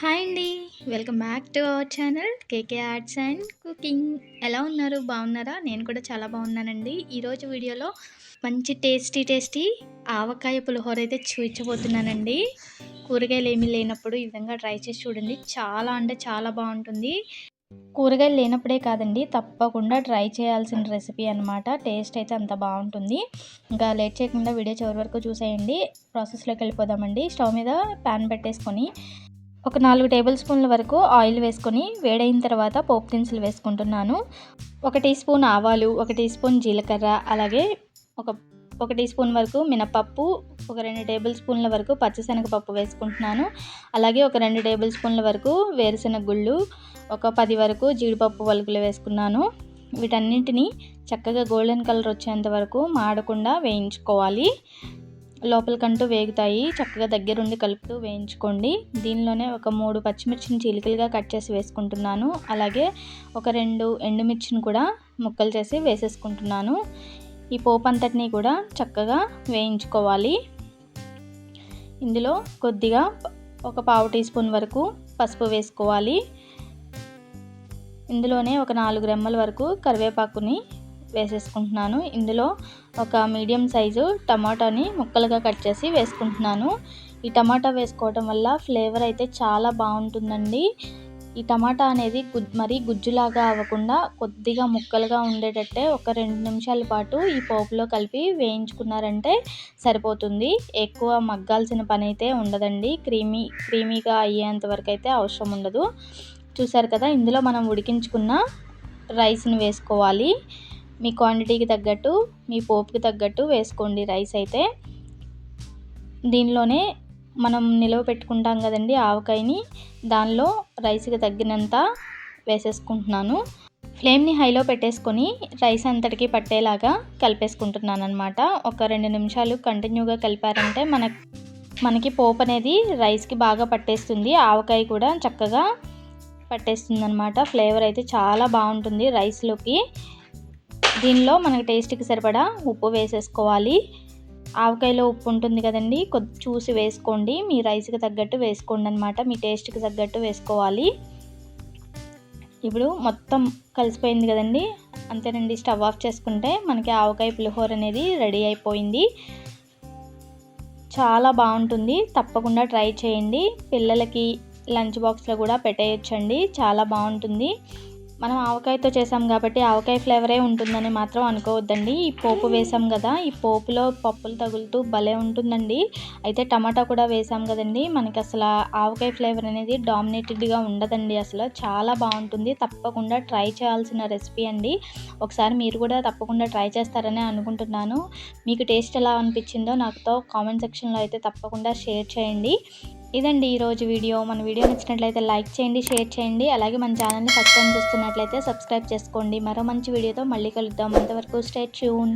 Hi అండి. Welcome back to our channel KK arts and cooking. ఎలా ఉన్నారు? బాగున్నారా? నేను కూడా చాలా బాగున్నానండి. ఈరోజు వీడియోలో మంచి టేస్టీ ఆవకాయ పులిహోర అయితే చూపించబోతున్నానండి. కూరగాయలు ఏమీ లేనప్పుడు ఈ విధంగా ట్రై చేసి చూడండి. చాలా అంటే చాలా బాగుంటుంది. కూరగాయలు లేనప్పుడే కాదండి, తప్పకుండా ట్రై చేయాల్సిన రెసిపీ అనమాట. టేస్ట్ అయితే అంత బాగుంటుంది. ఇంకా లేట్ చేయకుండా వీడియో చివరి వరకు చూసేయండి. ప్రాసెస్లోకి వెళ్ళిపోదామండి. స్టవ్ మీద ప్యాన్ పెట్టేసుకొని ఒక 4 టేబుల్ స్పూన్ల వరకు ఆయిల్ వేసుకొని వేడైన తర్వాత పోపు దినుసులు వేసుకుంటున్నాను. 1 టీ స్పూన్ ఆవాలు, 1 టీ స్పూన్ జీలకర్ర, అలాగే ఒక టీ స్పూన్ వరకు మినపప్పు, ఒక 2 టేబుల్ స్పూన్ల వరకు పచ్చిశనగపప్పు వేసుకుంటున్నాను. అలాగే ఒక 2 టేబుల్ స్పూన్ల వరకు వేరుశనగ గుళ్ళు, ఒక 10 వరకు జీడిపప్పు పలుకులు వేసుకున్నాను. వీటన్నింటినీ చక్కగా గోల్డెన్ కలర్ వచ్చేంత వరకు మాడకుండా వేయించుకోవాలి. లోపలికంటూ వేగుతాయి. చక్కగా దగ్గరుండి కలుపుతూ వేయించుకోండి. దీనిలోనే ఒక 3 పచ్చిమిర్చిని చీలికలుగా కట్ చేసి వేసుకుంటున్నాను. అలాగే ఒక 2 ఎండుమిర్చిని కూడా ముక్కలు చేసి వేసేసుకుంటున్నాను. ఈ పోపు అంతటినీ కూడా చక్కగా వేయించుకోవాలి. ఇందులో కొద్దిగా ఒక పావు టీ స్పూన్ వరకు పసుపు వేసుకోవాలి. ఇందులోనే ఒక 4 రెమ్మల వరకు కరివేపాకుని వేసేసుకుంటున్నాను. ఇందులో ఒక మీడియం సైజు టమాటాని ముక్కలుగా కట్ చేసి వేసుకుంటున్నాను. ఈ టమాటా వేసుకోవటం వల్ల ఫ్లేవర్ అయితే చాలా బాగుంటుందండి. ఈ టమాటా అనేది మరీ గుజ్జులాగా అవ్వకుండా కొద్దిగా ముక్కలుగా ఉండేటట్టే ఒక 2 నిమిషాల పాటు ఈ పోపులో కలిపి వేయించుకున్నారంటే సరిపోతుంది. ఎక్కువ మగ్గాల్సిన పని అయితే ఉండదండి. క్రీమీగా అయ్యేంత వరకు అయితే అవసరం ఉండదు. చూసారు కదా, ఇందులో మనం ఉడికించుకున్న రైస్ని వేసుకోవాలి. మీ క్వాంటిటీకి తగ్గట్టు, మీ పోపుకి తగ్గట్టు వేసుకోండి రైస్ అయితే. దీనిలోనే మనం నిలవ పెట్టుకుంటాం కదండి ఆవకాయని, దానిలో రైస్కి తగ్గినంత వేసేసుకుంటున్నాను. ఫ్లేమ్ని హైలో పెట్టేసుకొని రైస్ అంతటికి పట్టేలాగా కలిపేసుకుంటున్నాను అనమాట. ఒక 2 నిమిషాలు కంటిన్యూగా కలిపారంటే మనకి పోపు అనేది రైస్కి బాగా పట్టేస్తుంది. ఆవకాయ కూడా చక్కగా పట్టేస్తుంది అనమాట. ఫ్లేవర్ అయితే చాలా బాగుంటుంది రైస్లోకి. దీనిలో మనకి టేస్ట్కి సరిపడా ఉప్పు వేసేసుకోవాలి. ఆవకాయలో ఉప్పు ఉంటుంది కదండి, చూసి వేసుకోండి. మీ రైస్కి తగ్గట్టు వేసుకోండి అనమాట. మీ టేస్ట్కి తగ్గట్టు వేసుకోవాలి. ఇప్పుడు మొత్తం కలిసిపోయింది కదండి, అంతేనండి. స్టవ్ ఆఫ్ చేసుకుంటే మనకి ఆవకాయ పులిహోర అనేది రెడీ అయిపోయింది. చాలా బాగుంటుంది. తప్పకుండా ట్రై చేయండి. పిల్లలకి లంచ్ బాక్స్లో కూడా పెట్టేయచ్చండి. చాలా బాగుంటుంది. మనం ఆవకాయతో చేసాం కాబట్టి ఆవకాయ ఫ్లేవరే ఉంటుందని మాత్రం అనుకోవద్దండి. ఈ పోపు వేసాం కదా, ఈ పోపులో పప్పులు తగులుతూ భలే ఉంటుందండి. అయితే టమాటా కూడా వేసాం కదండి, మనకి అసలు ఆవకాయ ఫ్లేవర్ అనేది డామినేటెడ్గా ఉండదండి. అసలు చాలా బాగుంటుంది. తప్పకుండా ట్రై చేయాల్సిన రెసిపీ అండి. ఒకసారి మీరు కూడా తప్పకుండా ట్రై చేస్తారని అనుకుంటున్నాను. మీకు టేస్ట్ ఎలా అనిపించిందో నాతో కామెంట్ సెక్షన్లో అయితే తప్పకుండా షేర్ చేయండి. ఇదండి ఈరోజు వీడియో. మన వీడియో నచ్చినట్లయితే లైక్ చేయండి, షేర్ చేయండి. అలాగే మన ఛానల్ని ఫస్ట్ టైం చూస్తున్నట్లయితే సబ్స్క్రైబ్ చేసుకోండి. మరో మంచి వీడియోతో మళ్ళీ కలుద్దాం. అంతవరకు స్టే ట్యూన్.